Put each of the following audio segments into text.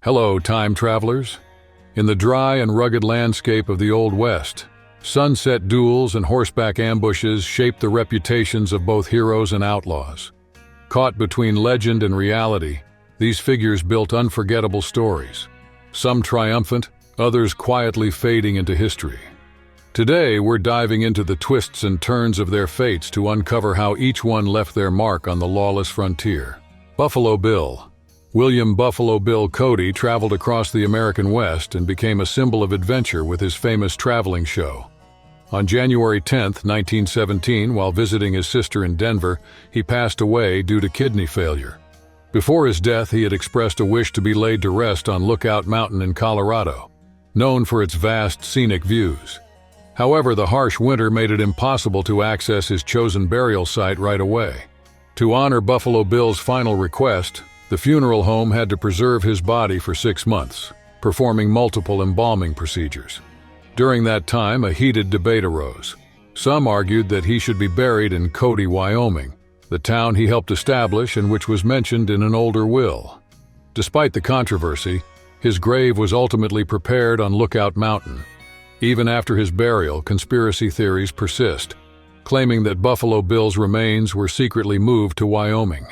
Hello, time travelers. In the dry and rugged landscape of the Old West, sunset duels and horseback ambushes shaped the reputations of both heroes and outlaws. Caught between legend and reality, these figures built unforgettable stories, some triumphant, others quietly fading into history. Today, we're diving into the twists and turns of their fates to uncover how each one left their mark on the lawless frontier. Buffalo Bill. William Buffalo Bill Cody traveled across the American West and became a symbol of adventure with his famous traveling show. On January 10, 1917, while visiting his sister in Denver, he passed away due to kidney failure. Before his death, he had expressed a wish to be laid to rest on Lookout Mountain in Colorado, known for its vast scenic views. However, the harsh winter made it impossible to access his chosen burial site right away. To honor Buffalo Bill's final request, the funeral home had to preserve his body for 6 months, performing multiple embalming procedures. During that time, a heated debate arose. Some argued that he should be buried in Cody, Wyoming, the town he helped establish and which was mentioned in an older will. Despite the controversy, his grave was ultimately prepared on Lookout Mountain. Even after his burial, conspiracy theories persist, claiming that Buffalo Bill's remains were secretly moved to Wyoming.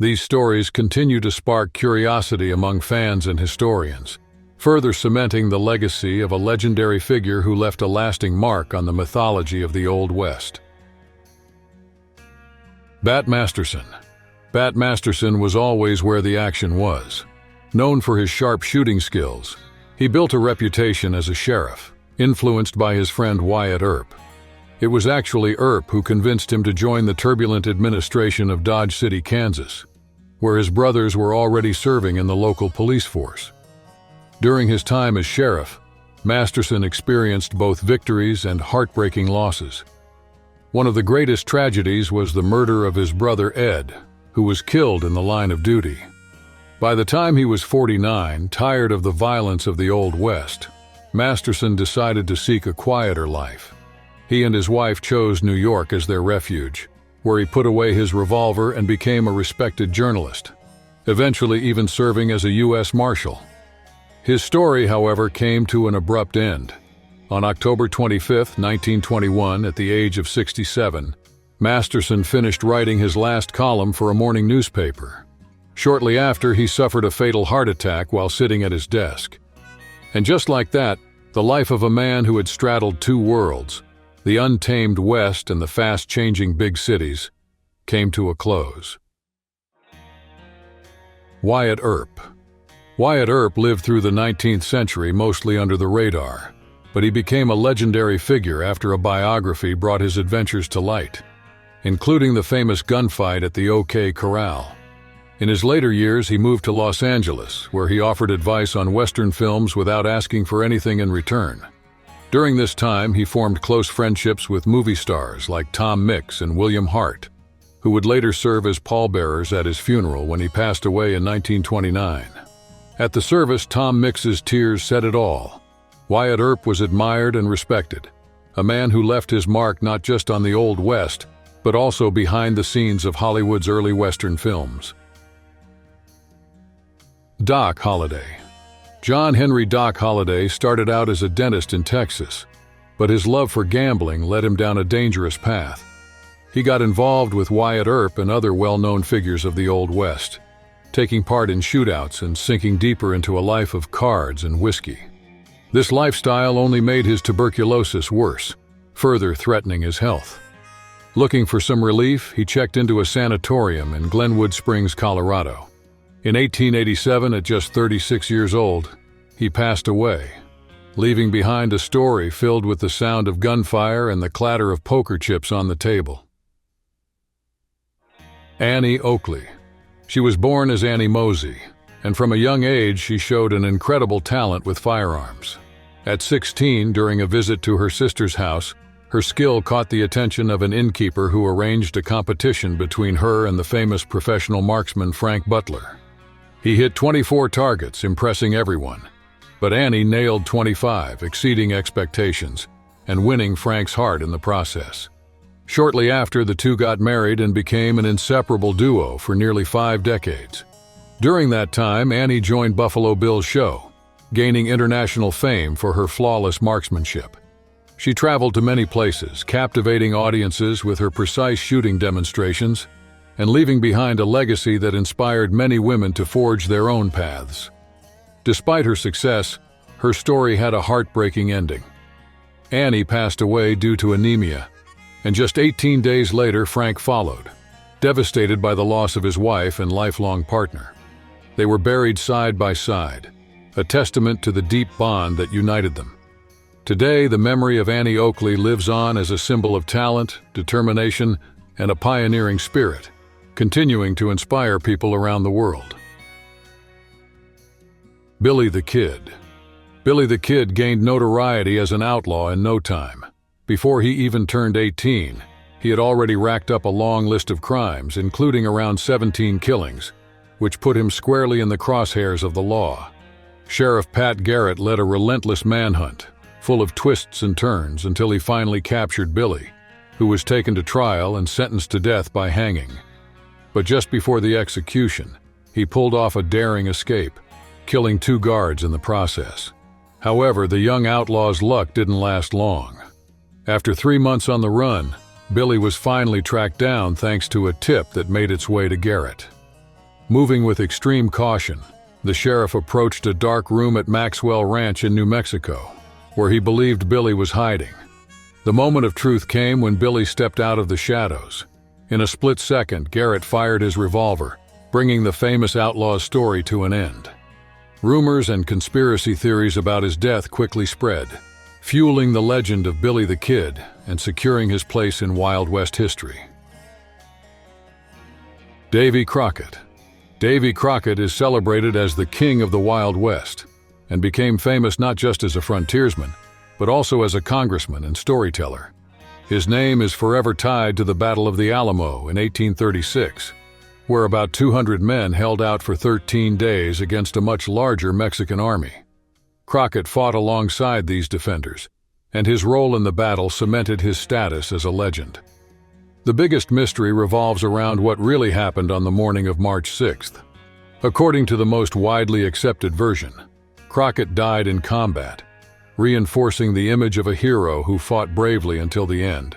These stories continue to spark curiosity among fans and historians, further cementing the legacy of a legendary figure who left a lasting mark on the mythology of the Old West. Bat Masterson. Bat Masterson was always where the action was. Known for his sharp shooting skills, he built a reputation as a sheriff, influenced by his friend Wyatt Earp. It was actually Earp who convinced him to join the turbulent administration of Dodge City, Kansas, where his brothers were already serving in the local police force. During his time as sheriff, Masterson experienced both victories and heartbreaking losses. One of the greatest tragedies was the murder of his brother Ed, who was killed in the line of duty. By the time he was 49, tired of the violence of the Old West, Masterson decided to seek a quieter life. He and his wife chose New York as their refuge, where he put away his revolver and became a respected journalist, eventually even serving as a U.S. Marshal. His story, however, came to an abrupt end. On October 25, 1921, at the age of 67, Masterson finished writing his last column for a morning newspaper. Shortly after, he suffered a fatal heart attack while sitting at his desk. And just like that, the life of a man who had straddled two worlds, the untamed West and the fast-changing big cities, came to a close. Wyatt Earp. Wyatt Earp lived through the 19th century mostly under the radar, but he became a legendary figure after a biography brought his adventures to light, including the famous gunfight at the OK Corral. In his later years, he moved to Los Angeles, where he offered advice on Western films without asking for anything in return. During this time, he formed close friendships with movie stars like Tom Mix and William Hart, who would later serve as pallbearers at his funeral when he passed away in 1929. At the service, Tom Mix's tears said it all. Wyatt Earp was admired and respected, a man who left his mark not just on the Old West, but also behind the scenes of Hollywood's early Western films. Doc Holliday. John Henry Doc Holliday started out as a dentist in Texas, but his love for gambling led him down a dangerous path. He got involved with Wyatt Earp and other well-known figures of the Old West, taking part in shootouts and sinking deeper into a life of cards and whiskey. This lifestyle only made his tuberculosis worse, further threatening his health. Looking for some relief, he checked into a sanatorium in Glenwood Springs, Colorado. In 1887, at just 36 years old, he passed away, leaving behind a story filled with the sound of gunfire and the clatter of poker chips on the table. Annie Oakley. She was born as Annie Mosey, and from a young age she showed an incredible talent with firearms. At 16, during a visit to her sister's house, her skill caught the attention of an innkeeper who arranged a competition between her and the famous professional marksman Frank Butler. He hit 24 targets, impressing everyone, but Annie nailed 25, exceeding expectations, and winning Frank's heart in the process. Shortly after, the two got married and became an inseparable duo for nearly 5 decades. During that time, Annie joined Buffalo Bill's show, gaining international fame for her flawless marksmanship. She traveled to many places, captivating audiences with her precise shooting demonstrations and leaving behind a legacy that inspired many women to forge their own paths. Despite her success, her story had a heartbreaking ending. Annie passed away due to anemia, and just 18 days later, Frank followed, devastated by the loss of his wife and lifelong partner. They were buried side by side, a testament to the deep bond that united them. Today, the memory of Annie Oakley lives on as a symbol of talent, determination, and a pioneering spirit, continuing to inspire people around the world. Billy the Kid. Billy the Kid gained notoriety as an outlaw in no time. Before he even turned 18, he had already racked up a long list of crimes, including around 17 killings, which put him squarely in the crosshairs of the law. Sheriff Pat Garrett led a relentless manhunt, full of twists and turns, until he finally captured Billy, who was taken to trial and sentenced to death by hanging. But just before the execution, he pulled off a daring escape, killing 2 guards in the process. However, the young outlaw's luck didn't last long. After 3 months on the run, Billy was finally tracked down thanks to a tip that made its way to Garrett. Moving with extreme caution, the sheriff approached a dark room at Maxwell Ranch in New Mexico, where he believed Billy was hiding. The moment of truth came when Billy stepped out of the shadows. In a split second, Garrett fired his revolver, bringing the famous outlaw's story to an end. Rumors and conspiracy theories about his death quickly spread, fueling the legend of Billy the Kid and securing his place in Wild West history. Davy Crockett. Davy Crockett is celebrated as the king of the Wild West and became famous not just as a frontiersman, but also as a congressman and storyteller. His name is forever tied to the Battle of the Alamo in 1836, where about 200 men held out for 13 days against a much larger Mexican army. Crockett fought alongside these defenders, and his role in the battle cemented his status as a legend. The biggest mystery revolves around what really happened on the morning of March 6th. According to the most widely accepted version, Crockett died in combat, reinforcing the image of a hero who fought bravely until the end.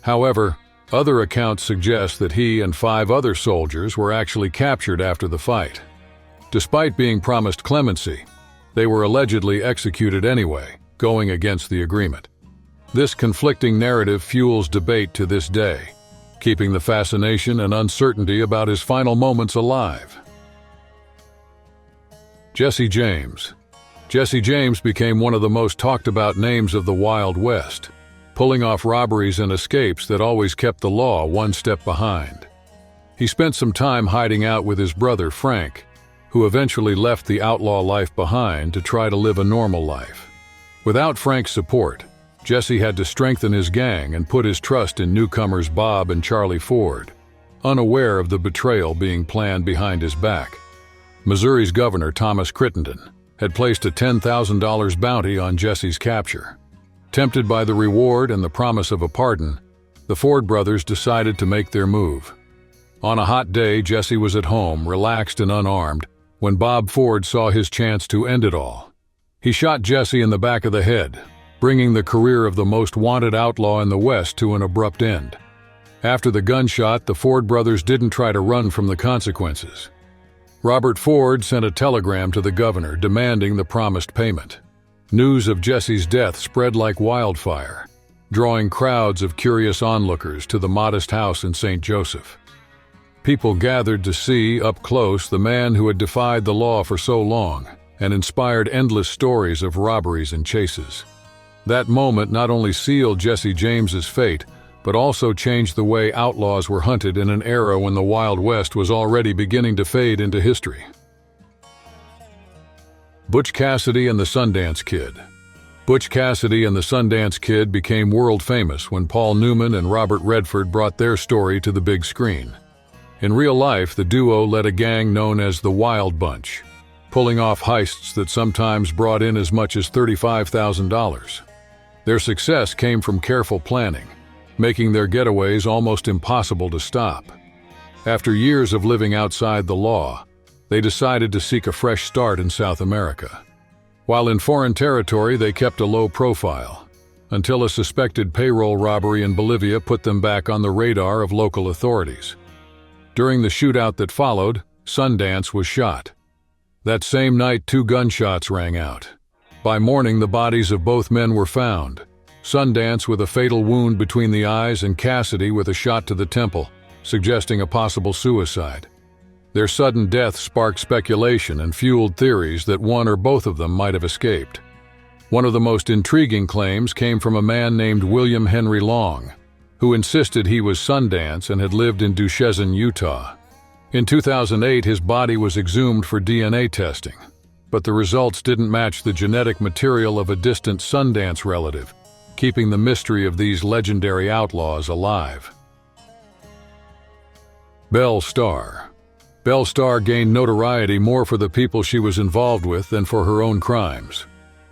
However, other accounts suggest that he and 5 other soldiers were actually captured after the fight. Despite being promised clemency, they were allegedly executed anyway, going against the agreement. This conflicting narrative fuels debate to this day, keeping the fascination and uncertainty about his final moments alive. Jesse James. Jesse James became one of the most talked about names of the Wild West, pulling off robberies and escapes that always kept the law one step behind. He spent some time hiding out with his brother Frank, who eventually left the outlaw life behind to try to live a normal life. Without Frank's support, Jesse had to strengthen his gang and put his trust in newcomers Bob and Charlie Ford, unaware of the betrayal being planned behind his back. Missouri's Governor Thomas Crittenden had placed a $10,000 bounty on Jesse's capture. Tempted by the reward and the promise of a pardon, the Ford brothers decided to make their move. On a hot day, Jesse was at home, relaxed and unarmed, when Bob Ford saw his chance to end it all. He shot Jesse in the back of the head, bringing the career of the most wanted outlaw in the West to an abrupt end. After the gunshot, the Ford brothers didn't try to run from the consequences. Robert Ford sent a telegram to the governor demanding the promised payment. News of Jesse's death spread like wildfire, drawing crowds of curious onlookers to the modest house in St. Joseph. People gathered to see, up close, the man who had defied the law for so long and inspired endless stories of robberies and chases. That moment not only sealed Jesse James's fate, but also changed the way outlaws were hunted in an era when the Wild West was already beginning to fade into history. Butch Cassidy and the Sundance Kid. Butch Cassidy and the Sundance Kid became world famous when Paul Newman and Robert Redford brought their story to the big screen. In real life, the duo led a gang known as the Wild Bunch, pulling off heists that sometimes brought in as much as $35,000. Their success came from careful planning, making their getaways almost impossible to stop. After years of living outside the law, they decided to seek a fresh start in South America. While in foreign territory, they kept a low profile, until a suspected payroll robbery in Bolivia put them back on the radar of local authorities. During the shootout that followed, Sundance was shot. That same night, 2 gunshots rang out. By morning, the bodies of both men were found, Sundance with a fatal wound between the eyes and Cassidy with a shot to the temple, suggesting a possible suicide. Their sudden death sparked speculation and fueled theories that one or both of them might have escaped. One of the most intriguing claims came from a man named William Henry Long, who insisted he was Sundance and had lived in Duchesne, Utah. In 2008, his body was exhumed for DNA testing, but the results didn't match the genetic material of a distant Sundance relative, keeping the mystery of these legendary outlaws alive. Belle Starr. Belle Starr gained notoriety more for the people she was involved with than for her own crimes.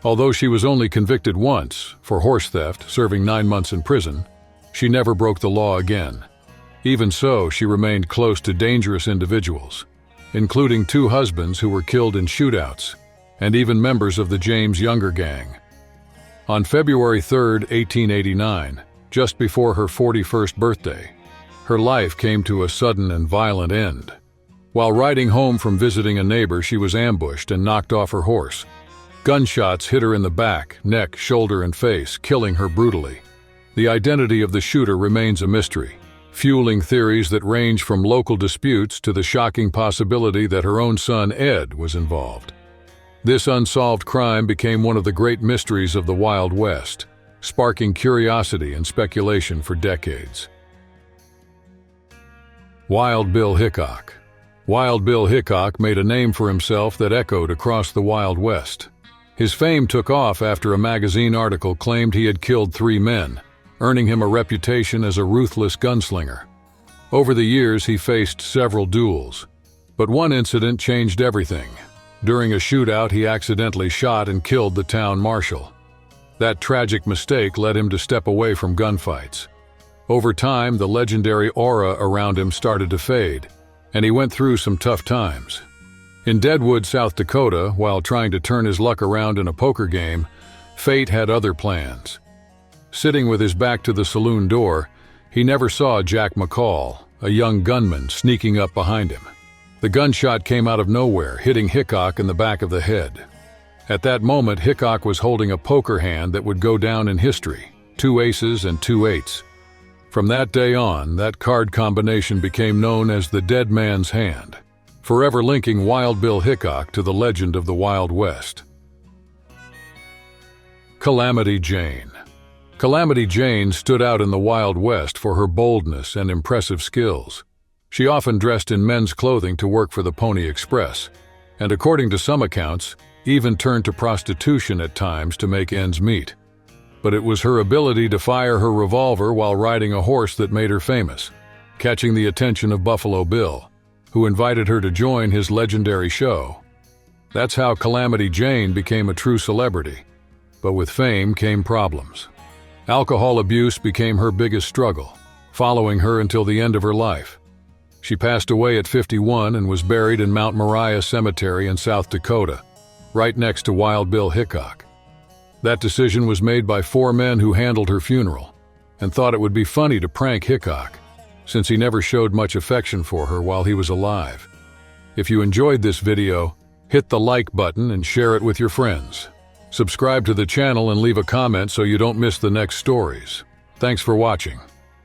Although she was only convicted once, for horse theft, serving 9 months in prison, she never broke the law again. Even so, she remained close to dangerous individuals, including 2 husbands who were killed in shootouts, and even members of the James Younger gang. On February 3, 1889, just before her 41st birthday, her life came to a sudden and violent end. While riding home from visiting a neighbor, she was ambushed and knocked off her horse. Gunshots hit her in the back, neck, shoulder, and face, killing her brutally. The identity of the shooter remains a mystery, fueling theories that range from local disputes to the shocking possibility that her own son, Ed, was involved. This unsolved crime became one of the great mysteries of the Wild West, sparking curiosity and speculation for decades. Wild Bill Hickok. Wild Bill Hickok made a name for himself that echoed across the Wild West. His fame took off after a magazine article claimed he had killed 3 men, earning him a reputation as a ruthless gunslinger. Over the years, he faced several duels, but one incident changed everything. During a shootout, he accidentally shot and killed the town marshal. That tragic mistake led him to step away from gunfights. Over time, the legendary aura around him started to fade, and he went through some tough times. In Deadwood, South Dakota, while trying to turn his luck around in a poker game, fate had other plans. Sitting with his back to the saloon door, he never saw Jack McCall, a young gunman, sneaking up behind him. The gunshot came out of nowhere, hitting Hickok in the back of the head. At that moment, Hickok was holding a poker hand that would go down in history, 2 aces and 2 eights. From that day on, that card combination became known as the Dead Man's Hand, forever linking Wild Bill Hickok to the legend of the Wild West. Calamity Jane. Calamity Jane stood out in the Wild West for her boldness and impressive skills. She often dressed in men's clothing to work for the Pony Express, and according to some accounts, even turned to prostitution at times to make ends meet. But it was her ability to fire her revolver while riding a horse that made her famous, catching the attention of Buffalo Bill, who invited her to join his legendary show. That's how Calamity Jane became a true celebrity. But with fame came problems. Alcohol abuse became her biggest struggle, following her until the end of her life. She passed away at 51 and was buried in Mount Moriah Cemetery in South Dakota, right next to Wild Bill Hickok. That decision was made by 4 men who handled her funeral, and thought it would be funny to prank Hickok, since he never showed much affection for her while he was alive. If you enjoyed this video, hit the like button and share it with your friends. Subscribe to the channel and leave a comment so you don't miss the next stories. Thanks for watching.